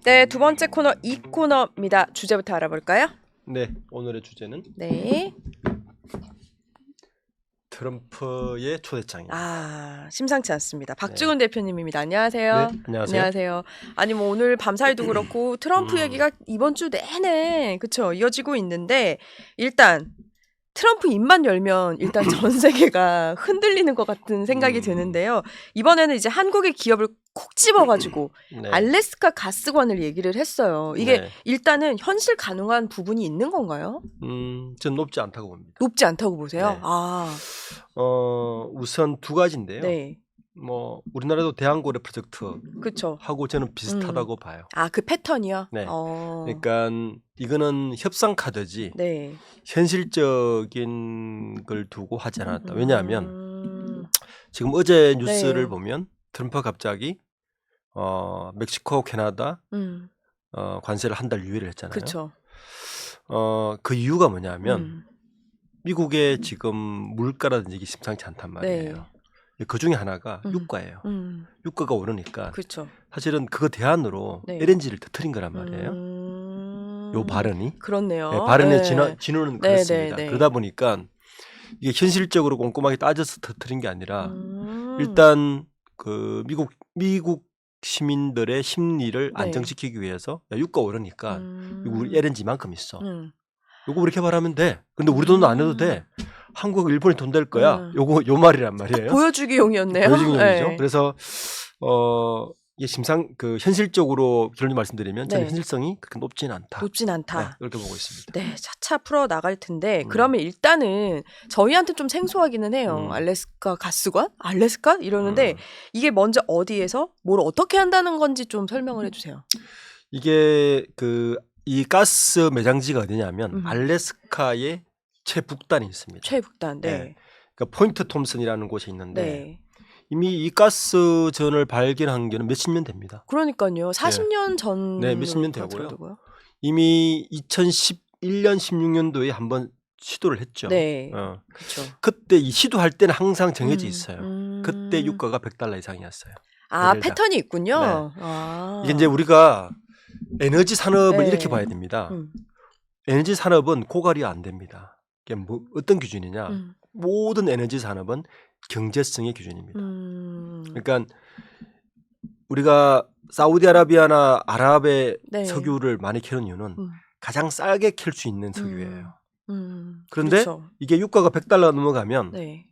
네, 두 번째 코너 이 코너입니다. 주제부터 알아볼까요? 네, 오늘의 주제는 네. 트럼프의 초대장입니다. 심상치 않습니다. 박주근 대표님입니다. 안녕하세요. 네, 안녕하세요. 안녕하세요. 아니 뭐 오늘 밤사이도 그렇고 트럼프 얘기가 이번 주 내내 그쵸 이어지고 있는데 일단 트럼프 입만 열면 일단 전 세계가 흔들리는 것 같은 생각이 드는데요. 이번에는 이제 한국의 기업을 콕 집어가지고 네. 알래스카 가스관을 얘기를 했어요. 이게 네. 일단은 현실 가능한 부분이 있는 건가요? 전 높지 않다고 봅니다. 높지 않다고 보세요? 네. 아, 우선 두 가지인데요. 네. 뭐 우리나라도 대한고래 프로젝트 그쵸. 하고 저는 비슷하다고 봐요. 아, 그 패턴이요? 네. 그러니까 이거는 협상 카드지 네. 현실적인 걸 두고 하지 않았다. 왜냐하면 지금 어제 뉴스를 네. 보면 트럼프가 갑자기 멕시코, 캐나다 관세를 한 달 유예를 했잖아요. 그쵸. 그 이유가 뭐냐면 미국의 지금 물가라든지 이게 심상치 않단 말이에요. 네. 그 중에 하나가 유가예요. 유가가 오르니까 그쵸. 사실은 그거 대안으로 네. LNG를 터뜨린 거란 말이에요. 요 발언이. 그렇네요. 네, 발언의 네. 진원은 네, 그렇습니다. 네, 네. 그러다 보니까 이게 현실적으로 꼼꼼하게 따져서 터뜨린 게 아니라 일단 일단 그 미국 시민들의 심리를 네. 안정시키기 위해서 야, 유가 오르니까 우리 LNG만큼 있어. 음. 요거 우리 개발하면 돼. 근데 우리 돈도 안 해도 돼. 한국, 일본이 돈 될 거야. 요 말이란 말이에요. 보여주기용이었네요. 보여주기용이죠. 네. 그래서 이게 현실적으로 결론을 말씀드리면 저는 네. 현실성이 그렇게 높진 않다. 높진 않다. 네, 그렇게 보고 있습니다. 네, 차차 풀어 나갈 텐데 그러면 일단은 저희한테 좀 생소하기는 해요. 알래스카 가스관? 알래스카? 이러는데 이게 먼저 어디에서 뭘 어떻게 한다는 건지 좀 설명을 해주세요. 이게 이 가스 매장지가 어디냐면 알래스카의 최북단이 있습니다. 최북단. 네. 네. 그러니까 포인트 톰슨이라는 곳이 있는데 네. 이미 이 가스전을 발견한 게는 몇십 년 됩니다. 그러니까요. 40년 전. 네, 몇십 년 되고요. 이미 2011년, 16년도에 한번 시도를 했죠. 네. 그렇죠. 그때 이 시도할 때는 항상 정해져 있어요. 그때 유가가 $100 이상이었어요. 아, 배럴당. 패턴이 있군요. 네. 아. 이게 이제 우리가 에너지 산업을 네. 이렇게 봐야 됩니다. 에너지 산업은 고갈이 안 됩니다. 이게 뭐 어떤 기준이냐? 모든 에너지 산업은 경제성의 기준입니다. 그러니까 우리가 사우디아라비아나 아랍의 네. 석유를 많이 캐는 이유는 가장 싸게 캘 수 있는 석유예요. 그런데 그렇죠. 이게 유가가 $100 넘어가면 네.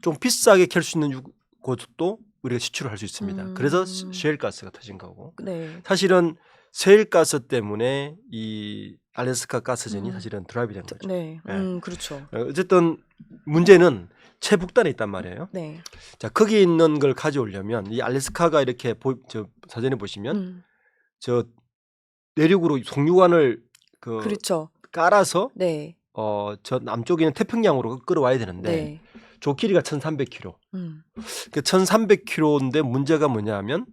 좀 비싸게 캘 수 있는 곳도 우리가 시추를 할 수 있습니다. 그래서 셰일가스가 터진 거고 네. 사실은 셰일가스 때문에 이 알래스카 가스전이 사실은 드라이브 된 거죠. 네. 네. 그렇죠. 어쨌든 문제는 최북단에 있단 말이에요. 네. 자, 거기 있는 걸 가져오려면 이 알래스카가 이렇게 저 사전에 보시면 저 내륙으로 송유관을 그렇죠. 깔아서 네. 저 남쪽에 있는 태평양으로 끌어와야 되는데 네. 저 길이가 1,300km. 그 1,300km인데 문제가 뭐냐면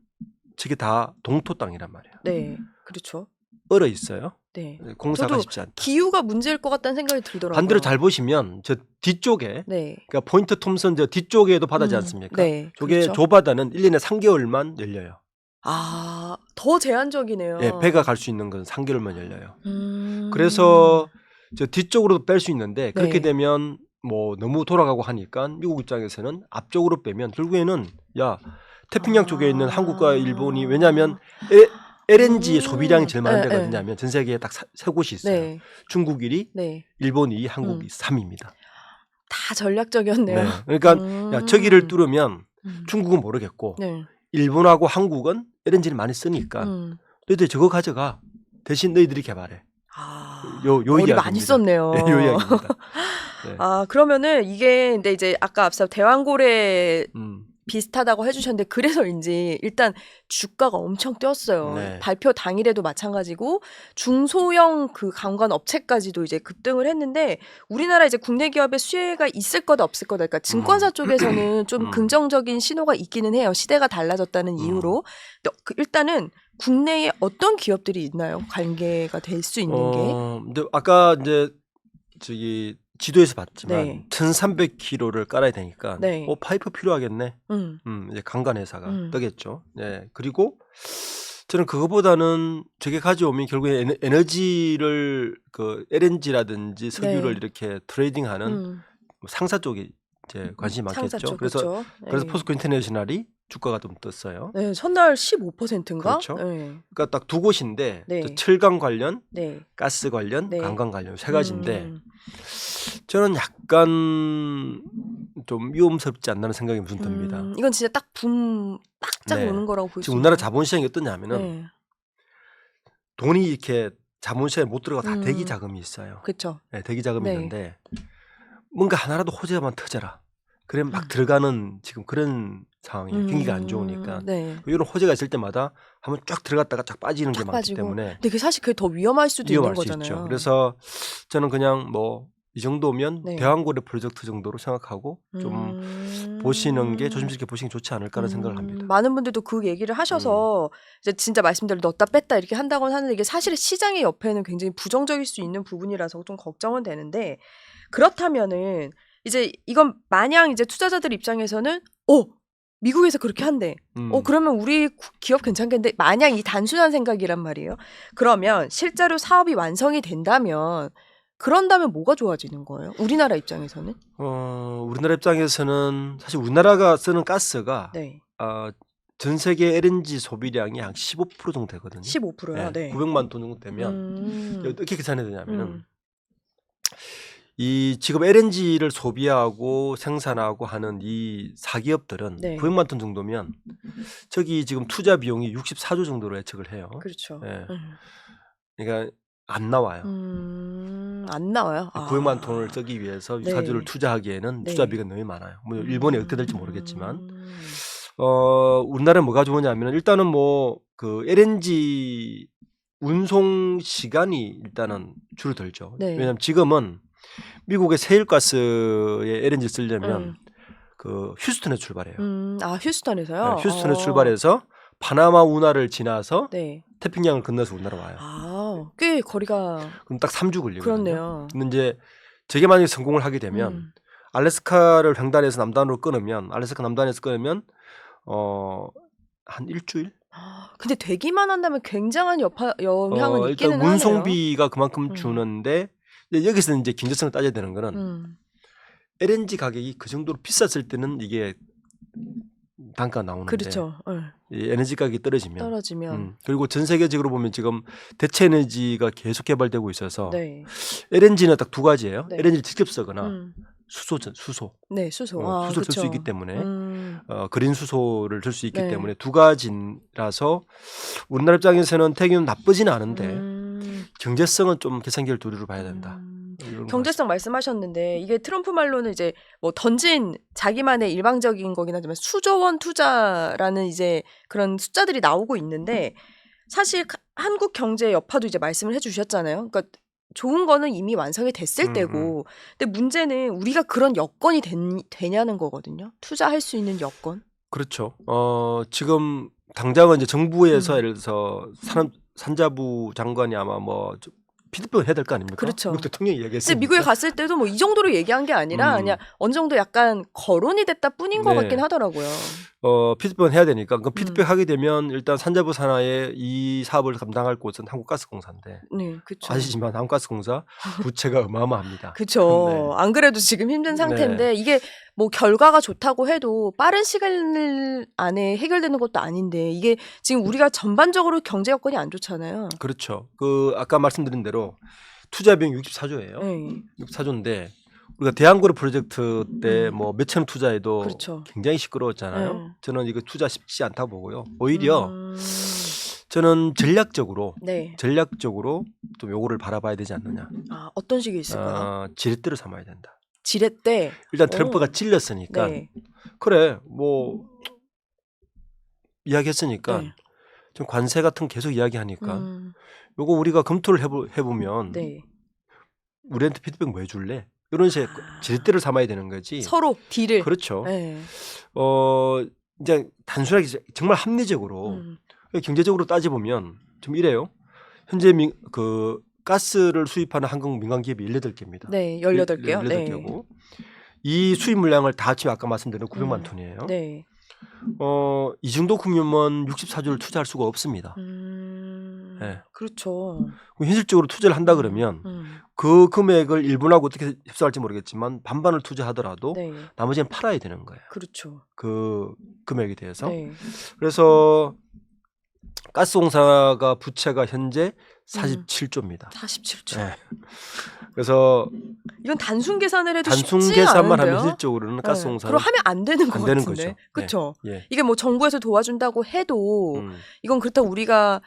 저게 다 동토 땅이란 말이에요. 네. 그렇죠. 얼어 있어요. 네. 공사가 저도 쉽지 않다. 기후가 문제일 것 같다는 생각이 들더라고요. 반대로 잘 보시면 저 뒤쪽에 네. 그러니까 포인트 톰슨 저 뒤쪽에도 바다지 않습니까? 네. 저게 그렇죠. 저 바다는 1년에 3개월만 열려요. 아, 더 제한적이네요. 예, 배가 갈 수 있는 건 3개월만 열려요. 그래서 저 뒤쪽으로도 뺄 수 있는데 그렇게 네. 되면 뭐 너무 돌아가고 하니까 미국 입장에서는 앞쪽으로 빼면 결국에는 야 태평양 쪽에 있는 한국과 일본이 왜냐하면 LNG 소비량이 제일 많은 데가 어디냐면 전 세계에 딱 세 곳이 있어요. 네. 중국 1위, 네. 일본 2위, 한국 3위입니다. 다 전략적이었네요. 네. 그러니까 야, 저기를 뚫으면 중국은 모르겠고 네. 일본하고 한국은 LNG를 많이 쓰니까 너희들 저거 가져가. 대신 너희들이 개발해. 아, 요 머리 이야기입니다. 많이 썼네요. 네, 요 이야기입니다. 네. 아, 그러면은 이게 근데 이제 아까 앞서 대왕고래 비슷하다고 해주셨는데 그래서인지 일단 주가가 엄청 뛰었어요. 네. 발표 당일에도 마찬가지고 중소형 그 관광 업체까지도 이제 급등을 했는데 우리나라 이제 국내 기업의 수혜가 있을 거다 없을 거다. 그러니까 증권사 쪽에서는 좀 긍정적인 신호가 있기는 해요. 시대가 달라졌다는 이유로. 일단은 국내에 어떤 기업들이 있나요? 관계가 될 수 있는 게? 근데 아까 이제 저기 지도에서 봤지만 네. 1,300km를 깔아야 되니까 네. 파이프 필요하겠네. 음. 이제 강간 회사가 뜨겠죠. 네. 그리고 저는 그거보다는 저게 가져오면 결국에 에너지를 그 LNG라든지 석유를 네. 이렇게 트레이딩하는 상사 쪽에 이제 관심이 상사 많겠죠. 쪽 그래서 그렇죠. 그래서 네. 포스코 인터내셔널이 주가가 좀 떴어요. 네, 첫날 15%인가? 그렇죠. 네. 그러니까 딱 두 곳인데 네. 철강 관련, 네. 가스 관련, 네. 관광 관련 세 가지인데 저는 약간 좀 위험스럽지 않나는 생각이 무슨 듭니다. 이건 진짜 딱 붐 딱짝 네. 오는 거라고 볼 수 지금 우리나라 있나요? 자본시장이 어떠냐면은 네. 돈이 이렇게 자본시장에 못 들어가 다 대기 음. 자금이 있어요. 그렇죠. 네, 대기 자금이 네. 있는데 뭔가 하나라도 호재만 터져라. 그래 막 들어가는 지금 그런 상황이에요. 경기가 안 좋으니까. 네. 이런 호재가 있을 때마다 한번 쫙 들어갔다가 쫙 빠지는 게 쫙 많기 빠지고. 때문에 근데 그게 사실 그게 더 위험할 수도 있는 위험할 수 거잖아요. 있죠. 그래서 저는 그냥 뭐 이 정도면 네. 대왕고래 프로젝트 정도로 생각하고 좀 보시는 게 조심스럽게 보시는 게 좋지 않을까라는 생각을 합니다. 많은 분들도 그 얘기를 하셔서 이제 진짜 말씀대로 넣었다 뺐다 이렇게 한다고는 하는데 이게 사실 시장의 옆에는 굉장히 부정적일 수 있는 부분이라서 좀 걱정은 되는데 그렇다면은 이제 이건 마냥 이제 투자자들 입장에서는 미국에서 그렇게 한대. 그러면 우리 기업 괜찮겠는데 마냥 이 단순한 생각이란 말이에요. 그러면 실제로 사업이 완성이 된다면 그런다면 뭐가 좋아지는 거예요? 우리나라 입장에서는? 우리나라 입장에서는 사실 우리나라가 쓰는 가스가 네. 전 세계 LNG 소비량이 한 15% 정도 되거든요. 15%요. 네. 900만 톤 정도 되면 어떻게 계산해야 되냐면은 이 지금 LNG를 소비하고 생산하고 하는 이 사기업들은 네. 900만 ton 정도면 저기 지금 투자 비용이 64조 정도로 예측을 해요. 그렇죠. 예. 그러니까 안 나와요. 안 나와요. 900만 톤을 쓰기 위해서 네. 64조를 투자하기에는 네. 투자비가 너무 많아요. 뭐 일본이 어떻게 될지 모르겠지만 우리나라는 뭐가 좋으냐면 일단은 뭐 그 LNG 운송 시간이 일단은 줄어들죠. 네. 왜냐하면 지금은 미국의 세일가스에 LNG 쓰려면 그 휴스턴에 출발해요. 휴스턴에서요? 네, 휴스턴에 출발해서 파나마 운하를 지나서 네. 태평양을 건너서 우리나라 와요. 꽤 거리가 그럼 딱 3주 걸리거든요. 그렇네요. 근데 이제 저게 만약에 성공을 하게 되면 알래스카를 횡단해서 남단으로 끊으면 알래스카 남단에서 끊으면 한 일주일? 근데 되기만 한다면 굉장한 영향은 있기는 일단 하네요. 운송비가 그만큼 주는데 여기서 이제 경제성을 따져야 되는 거는 LNG 가격이 그 정도로 비쌌을 때는 이게 단가가 나오는데 그렇죠. 이 에너지 가격이 떨어지면 그리고 전 세계적으로 보면 지금 대체 에너지가 계속 개발되고 있어서 네. LNG는 딱 두 가지예요. 네. LNG를 직접 쓰거나 수소. 네, 수소. 수소 쓸 수 그쵸. 있기 때문에 그린 수소를 줄 수 있기 네. 때문에 두 가지라서 우리나라 입장에서는 태경은 나쁘지는 않은데 경제성은 좀 계산기를 두루루 봐야 된다. 경제성 말씀하셨는데 이게 트럼프 말로는 이제 뭐 던진 자기만의 일방적인 거긴 하지만 수조 원 투자라는 이제 그런 숫자들이 나오고 있는데 사실 한국 경제 여파도 이제 말씀을 해주셨잖아요. 그러니까 좋은 거는 이미 완성이 됐을 때고 근데 문제는 우리가 그런 여건이 되냐는 거거든요. 투자할 수 있는 여건. 그렇죠. 지금 당장은 이제 정부에서 예를 들어서 산자부 장관이 아마 뭐 피드백을 해야 될 거 아닙니까? 그렇죠. 미국 대통령이 얘기했으니까. 근데 미국에 갔을 때도 뭐 이 정도로 얘기한 게 아니라 그냥 어느 정도 약간 거론이 됐다 뿐인 것 네. 같긴 하더라고요. 피드백은 해야 되니까 그 피드백하게 되면 일단 산자부 산하에 이 사업을 감당할 곳은 한국가스공사인데 네, 그렇죠. 아시지만 한국가스공사 부채가 어마어마합니다. 그렇죠. 네. 안 그래도 지금 힘든 상태인데 이게 뭐 결과가 좋다고 해도 빠른 시간 안에 해결되는 것도 아닌데 이게 지금 우리가 전반적으로 경제 여건이 안 좋잖아요. 그렇죠. 그 아까 말씀드린 대로 투자 비용 64조예요. 네. 64조인데 우리가 대한고래 프로젝트 때 뭐 몇천 투자해도 그렇죠. 굉장히 시끄러웠잖아요. 네. 저는 이거 투자 쉽지 않다고 보고요. 오히려 저는 전략적으로 네. 좀 요거를 바라봐야 되지 않느냐. 어떤 식이 있을까요? 지렛대로 삼아야 된다. 지렛대. 일단 트럼프가 찔렸으니까 네. 그래 뭐 이야기했으니까 네. 좀 관세 같은 거 계속 이야기하니까 요거 우리가 검토를 해보면 네. 우리한테 피드백 뭐 해줄래? 이런 식의 지렛대를 삼아야 되는 거지. 서로 딜을. 그렇죠. 네. 이제 단순하게 정말 합리적으로 경제적으로 따져보면 좀 이래요. 현재 그 가스를 수입하는 한국 민간 기업이 18개입니다. 네, 18개요. 18개고 이 수입 물량을 다 합치면 아까 말씀드린 900만 톤이에요. 네. 이 정도 금융은 64조를 투자할 수가 없습니다. 네. 그렇죠. 현실적으로 투자를 한다 그러면 그 금액을 일본하고 어떻게 협상할지 모르겠지만 반반을 투자하더라도 네. 나머지는 팔아야 되는 거예요. 그렇죠. 그 금액에 대해서. 네. 그래서 가스공사가 부채가 현재 47조입니다. 47조. 네. 그래서 이건 단순 계산을 해도 단순 쉽지 계산만 않은데요? 하면 실질적으로는 가스공사는 그럼 하면 안 되는 것 안 되는 같은데. 거죠. 그렇죠. 예. 이게 뭐 정부에서 도와준다고 해도 이건 그렇다고 우리가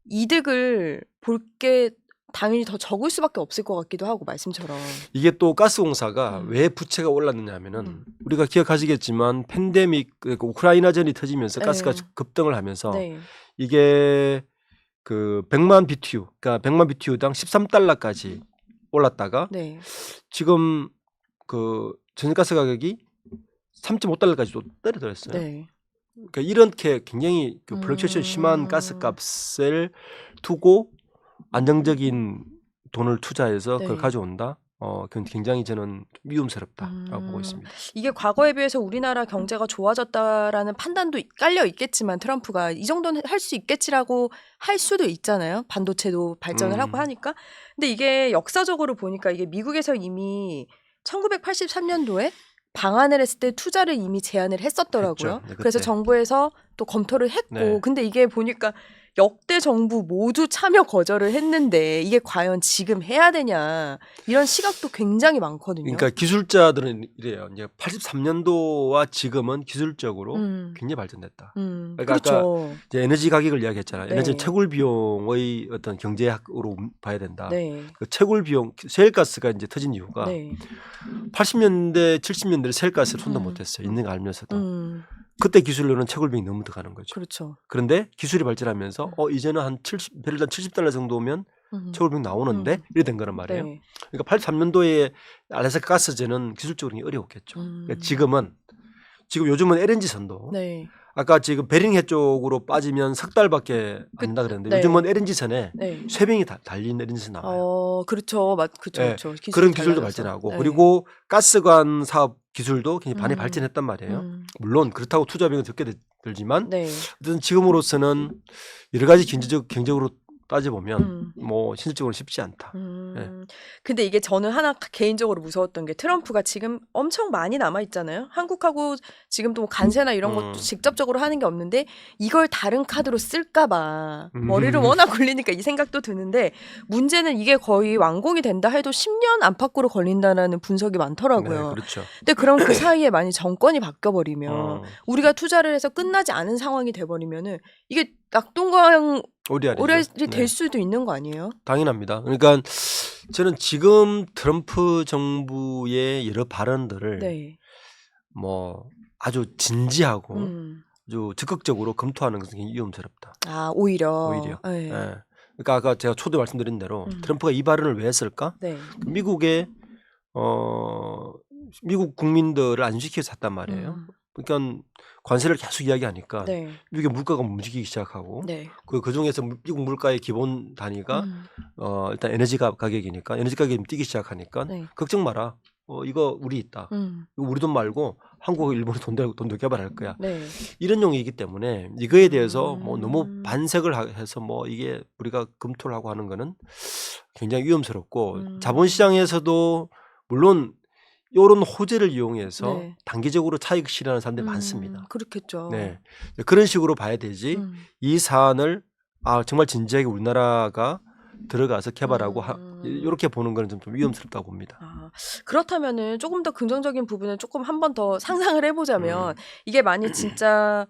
이득을 볼 게 당연히 더 적을 수밖에 없을 것 같기도 하고 말씀처럼. 이게 또 가스공사가 왜 부채가 올랐느냐 하면은 우리가 기억하시겠지만 팬데믹 그러니까 우크라이나전이 터지면서 가스가 급등을 하면서 네. 이게 그 100만 BTU 그러니까 100만 BTU당 13달러까지 올랐다가 네. 지금 그 전기가스 가격이 3.5달러까지 또 떨어졌어요. 네. 그러니까 이렇게 굉장히 그 플럭처에이션 심한 가스값을 두고 안정적인 돈을 투자해서 네. 그걸 가져온다. 그건 굉장히 저는 위험스럽다라고 보고 있습니다. 이게 과거에 비해서 우리나라 경제가 좋아졌다라는 판단도 깔려 있겠지만 트럼프가 이 정도는 할 수 있겠지라고 할 수도 있잖아요. 반도체도 발전을 하고 하니까. 근데 이게 역사적으로 보니까 이게 미국에서 이미 1983년도에 방한을 했을 때 투자를 이미 제한을 했었더라고요. 했죠. 네, 그래서 그때. 정부에서 또 검토를 했고 네. 근데 이게 보니까 역대 정부 모두 참여 거절을 했는데 이게 과연 지금 해야 되냐 이런 시각도 굉장히 많거든요. 그러니까 기술자들은 이래요. 이제 83년도와 지금은 기술적으로 굉장히 발전됐다. 그러니까 그렇죠. 아까 이제 에너지 가격을 이야기했잖아요. 네. 에너지 채굴 비용의 어떤 경제학으로 봐야 된다. 네. 그 채굴 비용, 셰일가스가 이제 터진 이유가 네. 80년대, 70년대에 셰일가스를 손도 못 댔어요. 있는 거 알면서도. 그때 기술로는 채굴 비용이 너무 들어가는 거죠. 그렇죠. 그런데 기술이 발전하면서 이제는 한 70달러 정도면 채굴 비용 나오는데 이래 된 거란 말이에요. 네. 그러니까 83년도에 알래스카 가스제는 기술적으로 어려웠겠죠. 그러니까 지금 요즘은 LNG 선도 네. 아까 지금 베링해 쪽으로 빠지면 석 달밖에 안 된다 그랬는데 네. 요즘은 LNG 선에 네. 쇠병이 달린 LNG 선 나와요. 그렇죠. 그렇죠. 네. 그렇죠. 그런 기술도 달라져서. 발전하고 네. 그리고 가스관 사업 기술도 굉장히 많이 발전했단 말이에요. 물론 그렇다고 투자 비용은 적게 들지만 네. 어쨌든 지금으로서는 여러 가지 경제적으로 따져보면 뭐 실질적으로 쉽지 않다. 네. 근데 이게 저는 하나 개인적으로 무서웠던 게 트럼프가 지금 엄청 많이 남아 있잖아요. 한국하고 지금 또 간세나 이런 것도 직접적으로 하는 게 없는데 이걸 다른 카드로 쓸까봐 머리를 워낙 굴리니까 이 생각도 드는데 문제는 이게 거의 완공이 된다 해도 10년 안팎으로 걸린다는 분석이 많더라고요. 네, 그렇죠. 근데 그럼 그 사이에 만약 정권이 바뀌어버리면 우리가 투자를 해서 끝나지 않은 상황이 돼버리면은 이게 낙동강 오리알이 될 수도 있는 거 아니에요? 당연합니다. 그러니까 저는 지금 트럼프 정부의 여러 발언들을 네. 뭐 아주 진지하고 아주 적극적으로 검토하는 것은 굉장히 위험스럽다. 아 오히려. 네. 네. 그러니까 아까 제가 초대 말씀드린 대로 트럼프가 이 발언을 왜 했을까? 네. 미국의 미국 국민들을 안심시켜서 샀단 말이에요. 그러니까 관세를 계속 이야기하니까 네. 미국의 물가가 움직이기 시작하고 네. 그 중에서 미국 물가의 기본 단위가 일단 에너지 가격이니까 에너지 가격이 뛰기 시작하니까 네. 걱정 마라. 이거 우리 있다. 이거 우리 돈 말고 한국, 일본이 돈도 개발할 거야. 네. 이런 용이기 때문에 이거에 대해서 뭐 너무 반색을 해서 뭐 이게 우리가 검토를 하고 하는 거는 굉장히 위험스럽고 자본시장에서도 물론 이런 호재를 이용해서 네. 단기적으로 차익 실현하는 사람들이 많습니다. 그렇겠죠. 네, 그런 식으로 봐야 되지. 이 사안을 정말 진지하게 우리나라가 들어가서 개발하고 이렇게 보는 건 좀 위험스럽다고 봅니다. 그렇다면은 조금 더 긍정적인 부분을 조금 한 번 더 상상을 해보자면 이게 만약 진짜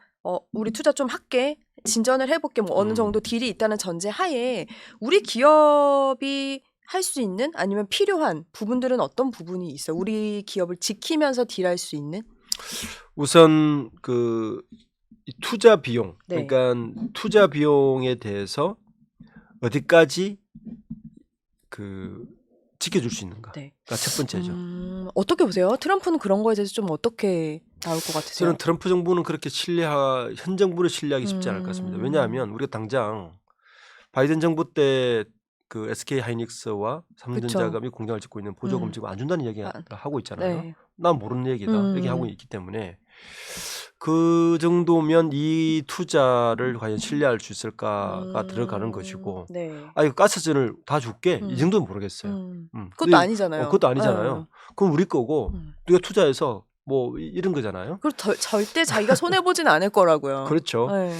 우리 투자 좀 할게 진전을 해볼게 뭐 어느 정도 딜이 있다는 전제 하에 우리 기업이 할 수 있는 아니면 필요한 부분들은 어떤 부분이 있어요? 우리 기업을 지키면서 딜할 수 있는? 우선 그 투자 비용, 네. 그러니까 투자 비용에 대해서 어디까지 그 지켜줄 수 있는가? 네. 가 첫 번째죠. 어떻게 보세요? 트럼프는 그런 거에 대해서 좀 어떻게 나올 것 같으세요? 저는 트럼프 정부는 그렇게 현 정부를 신뢰하기 쉽지 않을 것 같습니다. 왜냐하면 우리가 당장 바이든 정부 때 그 SK 하이닉스와 삼성전자가 미국 공장을 짓고 있는 보조금 지금 안 준다는 얘기를 하고 있잖아요. 네. 난 모르는 얘기다. 이렇게 하고 있기 때문에 그 정도면 이 투자를 과연 신뢰할 수 있을까가 들어가는 것이고, 네. 아 이거 가스전을 다 줄게 이 정도는 모르겠어요. 그것도 근데 아니잖아요. 그것도 아니잖아요. 그럼 우리 거고 누가 투자해서 뭐 이런 거잖아요. 그리고 절대 자기가 손해 보진 않을 거라고요. 그렇죠. 네.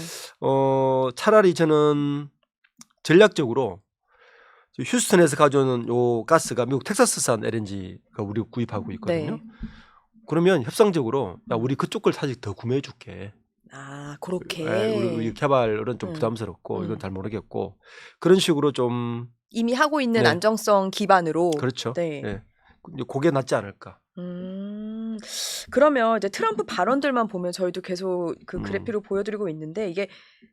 차라리 저는 전략적으로 휴스턴에서 가져오는 요 가스가 미국 텍사스산 LNG가 우리 구입하고 있거든요. 네. 그러면 협상적으로 야 우리 그쪽 걸 사실 더 구매해 줄게. 아 그렇게. 우리 개발은 좀 부담스럽고 이건 잘 모르겠고 그런 식으로 좀 이미 하고 있는 네. 안정성 기반으로. 그렇죠. 네. 네. 그게 낫지 않을까. 그러면 이제 트럼프 발언들만 보면 저희도 계속 그 그래픽으로 보여드리고 있는데 이게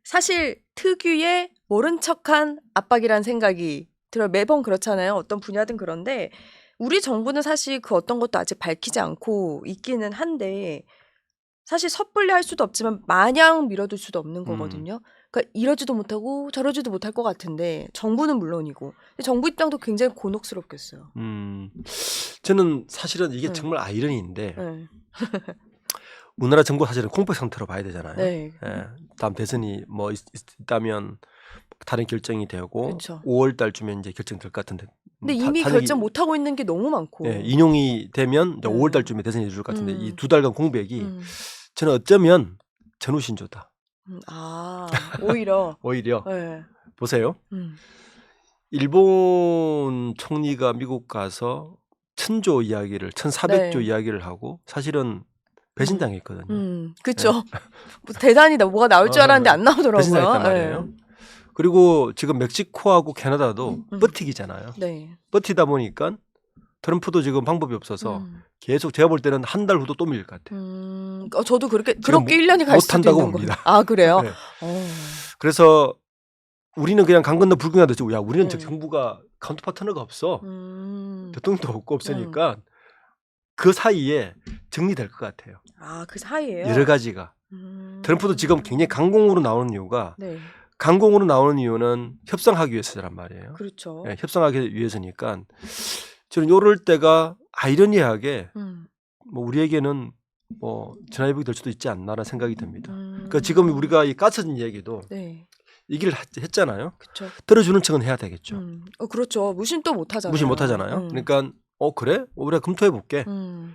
사실 특유의 모른 척한 압박이라는 생각이 들어요. 매번 그렇잖아요. 어떤 분야든 그런데 우리 정부는 사실 그 어떤 것도 아직 밝히지 않고 있기는 한데 사실 섣불리 할 수도 없지만 마냥 밀어둘 수도 없는 거거든요. 그러니까 이러지도 못하고 저러지도 못할 것 같은데 정부는 물론이고 정부 입장도 굉장히 곤혹스럽겠어요. 저는 사실은 이게 정말 아이러니인데 네. 우리나라 정부 사실은 공백 상태로 봐야 되잖아요. 네. 다음 대선이 뭐 있다면 다른 결정이 되고 그쵸. 5월 달쯤에 이제 결정될 것 같은데. 근데 이미 결정 못 하고 있는 게 너무 많고. 인용이 되면 이제 5월 달쯤에 대선이 이룰 것 같은데 이 2달간 공백이 저는 어쩌면 전후신조다. 오히려. 오히려. 네. 보세요. 일본 총리가 미국 가서 1000조 이야기를 1400조 네. 이야기를 하고 사실은 배신당했거든요. 그렇죠. 대단히다. 뭐가 나올 줄 알았는데 안 나오더라고요. 배신당했단 말이에요. 그리고 지금 멕시코하고 캐나다도 버티기잖아요. 네. 버티다 보니까 트럼프도 지금 방법이 없어서 계속 제가 볼 때는 한 달 후도 또 밀릴 것 같아요. 저도 그렇게 1년이 갈 수도 못한다고 있는 봅니다. 아 그래요? 네. 그래서 우리는 그냥 강 건너 불 건너듯이 야 우리는 정부가 카운터 파트너가 없어. 대통령도 없고 없으니까 그 사이에 정리될 것 같아요. 그 사이에요? 여러 가지가. 트럼프도 지금 굉장히 강공으로 나오는 이유가 네. 강공으로 나오는 이유는 협상하기 위해서란 말이에요. 그렇죠. 네, 협상하기 위해서니까 저는 이럴 때가 아이러니하게 뭐 우리에게는 뭐 전화위복이 될 수도 있지 않나라는 생각이 듭니다. 그러니까 지금 우리가 이 가스전 얘기도 네. 얘기를 했잖아요. 그렇죠. 들어주는 척은 해야 되겠죠. 그렇죠. 무신 또 못하잖아요. 무신 못하잖아요. 그러니까 그래? 우리가 검토해볼게.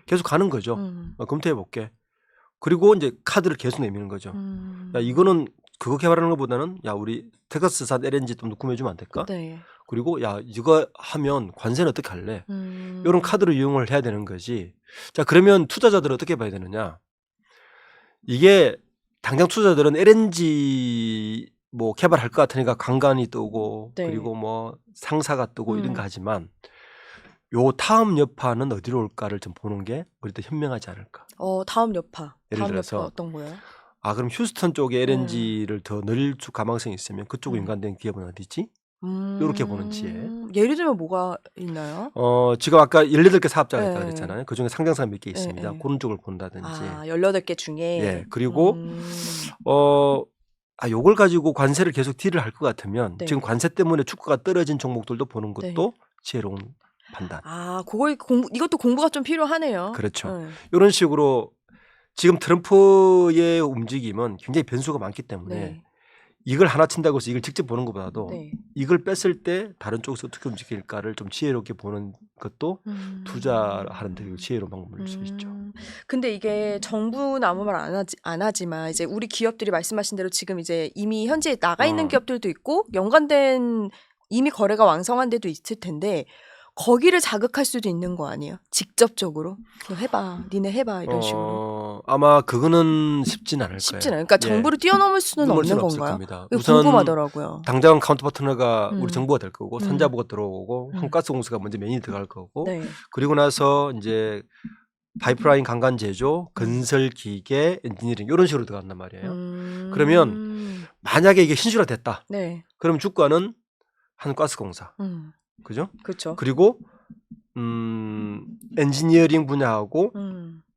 계속 가는 거죠. 검토해볼게. 그리고 이제 카드를 계속 내미는 거죠. 야 이거는 그거 개발하는 것보다는 야 우리 텍사스산 LNG 좀 구매해주면 안 될까? 네. 그리고 야 이거 하면 관세는 어떻게 할래? 이런 카드를 이용을 해야 되는 거지. 자 그러면 투자자들은 어떻게 봐야 되느냐? 이게 당장 투자자들은 LNG 뭐 개발할 것 같으니까 강간이 뜨고 네. 그리고 뭐 상사가 뜨고 이런 거 하지만 요 다음 여파는 어디로 올까를 좀 보는 게 우리도 현명하지 않을까. 다음 여파. 예를 다음 들어서 여파 어떤 거예요? 그럼 휴스턴 쪽에 LNG를 더 늘릴 가망성이 있으면 그쪽으로 연관된 기업은 어디지? 이렇게 보는 지혜. 예를 들면 뭐가 있나요? 지금 아까 18개 사업자가 있다고 네. 그랬잖아요. 그중에 상장사 몇 개 있습니다. 네. 그런 쪽을 본다든지. 18개 중에. 예. 그리고 요걸 가지고 관세를 계속 딜을 할 것 같으면 네. 지금 관세 때문에 주가가 떨어진 종목들도 보는 것도 네. 지혜로운 판단. 이것도 공부가 좀 필요하네요. 그렇죠. 네. 이런 식으로 지금 트럼프의 움직임은 굉장히 변수가 많기 때문에 네. 이걸 하나 친다고 해서 이걸 직접 보는 것보다도 네. 이걸 뺐을 때 다른 쪽에서 어떻게 움직일까를 좀 지혜롭게 보는 것도 투자하는 데 지혜로운 방법일 수 있죠. 근데 이게 정부는 아무 말 안 하지만 이제 우리 기업들이 말씀하신 대로 지금 이제 이미 현재 나가 있는 기업들도 있고 연관된 이미 거래가 왕성한 데도 있을 텐데 거기를 자극할 수도 있는 거 아니에요? 직접적으로 너 해봐, 니네 해봐 이런 식으로. 아마 그거는 쉽진 않을 거예요. 쉽진 않아요. 그러니까 정부를 뛰어넘을 수는 없는 건가요? 겁니다. 이거 우선 궁금하더라고요. 당장 카운터 파트너가 우리 정부가 될 거고 산자부가 들어오고 한국가스공사가 먼저 메인이 들어갈 거고 네. 그리고 나서 이제 파이프라인 강간 제조, 건설 기계, 엔지니어링 이런 식으로 들어간단 말이에요. 그러면 만약에 이게 신실화됐다. 네. 그럼 주가는 한국가스공사. 그죠? 그렇죠. 그리고 엔지니어링 분야하고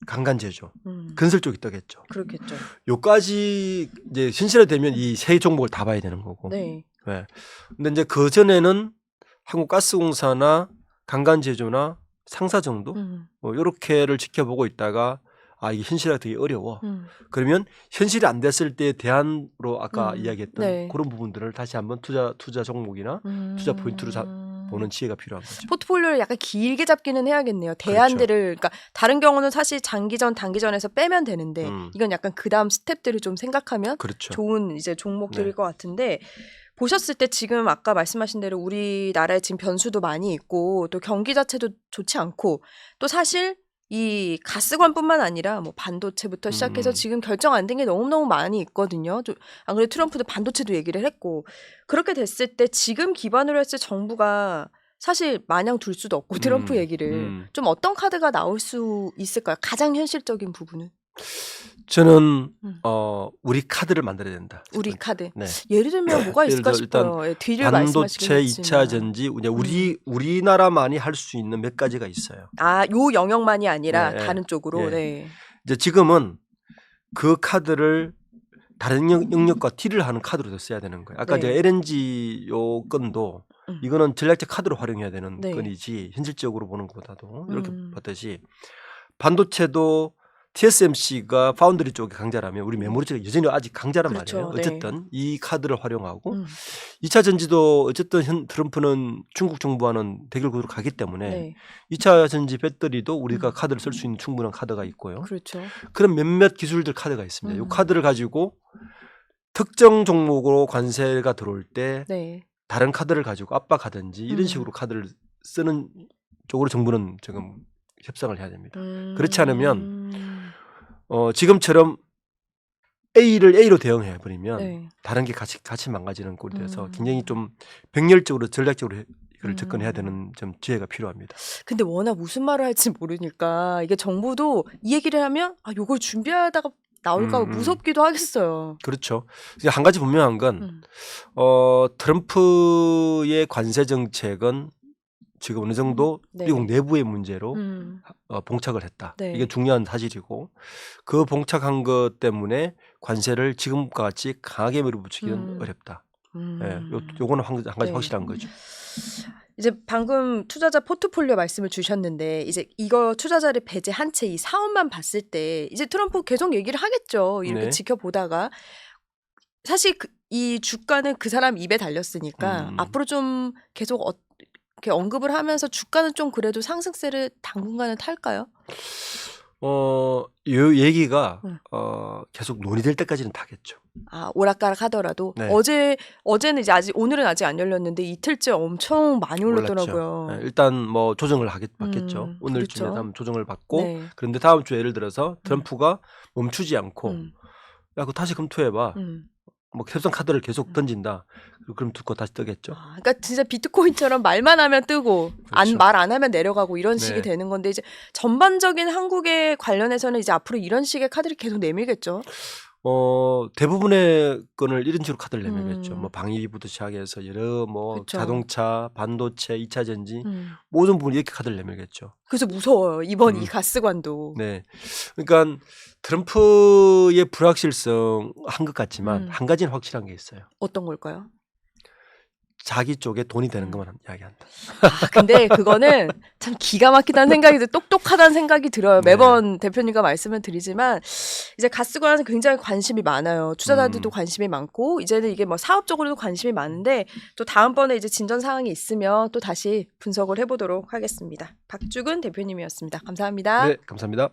강간 제조, 건설 쪽이 떠겠죠. 그렇겠죠. 요까지 이제 신실화되면 이 세 종목을 다 봐야 되는 거고. 네. 네. 근데 이제 그 전에는 한국가스공사나 강간 제조나 상사 정도 뭐 요렇게를 지켜보고 있다가 아 이게 현실화 되게 어려워. 그러면 현실이 안 됐을 때 대안으로 아까 이야기했던 네. 그런 부분들을 다시 한번 투자 종목이나 투자 포인트로 보는 지혜가 필요한 거죠. 포트폴리오를 약간 길게 잡기는 해야겠네요. 대안들을 그러니까 다른 경우는 사실 장기전, 단기전에서 빼면 되는데 이건 약간 그 다음 스텝들을 좀 생각하면 그렇죠. 좋은 이제 종목들일 네. 것 같은데 보셨을 때 지금 아까 말씀하신 대로 우리나라에 지금 변수도 많이 있고 또 경기 자체도 좋지 않고 또 사실 이 가스관뿐만 아니라 뭐 반도체부터 시작해서 지금 결정 안 된 게 너무너무 많이 있거든요. 안 그래도 트럼프도 반도체도 얘기를 했고 그렇게 됐을 때 지금 기반으로 했을 정부가 사실 마냥 둘 수도 없고 트럼프 얘기를 좀 어떤 카드가 나올 수 있을까요? 가장 현실적인 부분은? 저는 우리 카드를 만들어야 된다. 우리 카드. 네. 예를 들면 뭐가 있을까 싶어요. 예, 뒤를 반도체, 말씀하시겠지만. 2차 전지, 우리나라만이 할 수 있는 몇 가지가 있어요. 아, 요 영역만이 아니라 네, 다른 쪽으로. 예. 네. 이제 지금은 그 카드를 다른 영역과 딜을 하는 카드로 써야 되는 거예요. 아까 네. 제가 LNG 요 건도 이거는 전략적 카드로 활용해야 되는 네. 건이지 현실적으로 보는 것보다도 이렇게 봤듯이 반도체도 TSMC가 파운드리 쪽에 강자라면 우리 메모리 쪽에 여전히 아직 강자란 그렇죠. 말이에요. 네. 어쨌든 이 카드를 활용하고 2차 전지도 어쨌든 트럼프는 중국 정부와는 대결 구도로 가기 때문에 네. 2차 전지 배터리도 우리가 카드를 쓸 수 있는 충분한 카드가 있고요. 그렇죠. 그런 몇몇 기술들 카드가 있습니다. 이 카드를 가지고 특정 종목으로 관세가 들어올 때 네. 다른 카드를 가지고 압박하든지 이런 식으로 카드를 쓰는 쪽으로 정부는 지금 협상을 해야 됩니다. 그렇지 않으면 지금처럼 A를 A로 대응해 버리면 네. 다른 게 같이 망가지는 꼴이 돼서 굉장히 좀 병렬적으로 전략적으로 이걸 접근해야 되는 좀 지혜가 필요합니다. 근데 워낙 무슨 말을 할지 모르니까 이게 정부도 이 얘기를 하면 아 요걸 준비하다가 나올까 무섭기도 하겠어요. 그렇죠. 한 가지 분명한 건 트럼프의 관세 정책은 지금 어느 정도 네. 미국 내부의 문제로 봉착을 했다. 네. 이게 중요한 사실이고 그 봉착한 것 때문에 관세를 지금과 같이 강하게 밀어붙이기는 어렵다. 예, 요거는 한 가지 네. 확실한 거죠. 이제 방금 투자자 포트폴리오 말씀을 주셨는데 이제 이거 투자자를 배제한 채 이 사업만 봤을 때 이제 트럼프 계속 얘기를 하겠죠. 이렇게 네. 지켜보다가 사실 이 주가는 그 사람 입에 달렸으니까 앞으로 좀 계속 이렇게 언급을 하면서 주가는 좀 그래도 상승세를 당분간은 탈까요? 이 얘기가 계속 논의될 때까지는 타겠죠. 아, 오락가락 하더라도 네. 어제는 이제 오늘은 아직 안 열렸는데 이틀째 엄청 많이 올랐더라고요. 네, 일단 뭐 조정을 받겠죠. 오늘쯤에 그렇죠. 다음 조정을 받고 네. 그런데 다음 주에 예를 들어서 트럼프가 멈추지 않고 야, 그거 다시 검토해봐. 뭐 협상 카드를 계속 던진다. 그럼 듣고 다시 뜨겠죠. 아, 그러니까 진짜 비트코인처럼 말만 하면 뜨고 그렇죠. 말 안 하면 내려가고 이런 식이 네. 되는 건데 이제 전반적인 한국에 관련해서는 이제 앞으로 이런 식의 카드를 계속 내밀겠죠. 대부분의 건을 이런 식으로 카드를 내밀겠죠. 뭐 방위부터 시작해서 여러 뭐 그쵸. 자동차, 반도체, 2차 전지 모든 부분 이렇게 카드를 내밀겠죠. 그래서 무서워요. 이번 이 가스관도. 네. 그러니까 트럼프의 불확실성 한 것 같지만 한 가지는 확실한 게 있어요. 어떤 걸까요? 자기 쪽에 돈이 되는 것만 이야기한다. 아, 근데 그거는 참 기가 막히다는 생각이 똑똑하다는 생각이 들어요. 네. 매번 대표님과 말씀을 드리지만 이제 가스관은 굉장히 관심이 많아요. 투자자들도 관심이 많고 이제는 이게 뭐 사업적으로도 관심이 많은데 또 다음번에 이제 진전 사항이 있으면 또 다시 분석을 해보도록 하겠습니다. 박주근 대표님이었습니다. 감사합니다. 네, 감사합니다.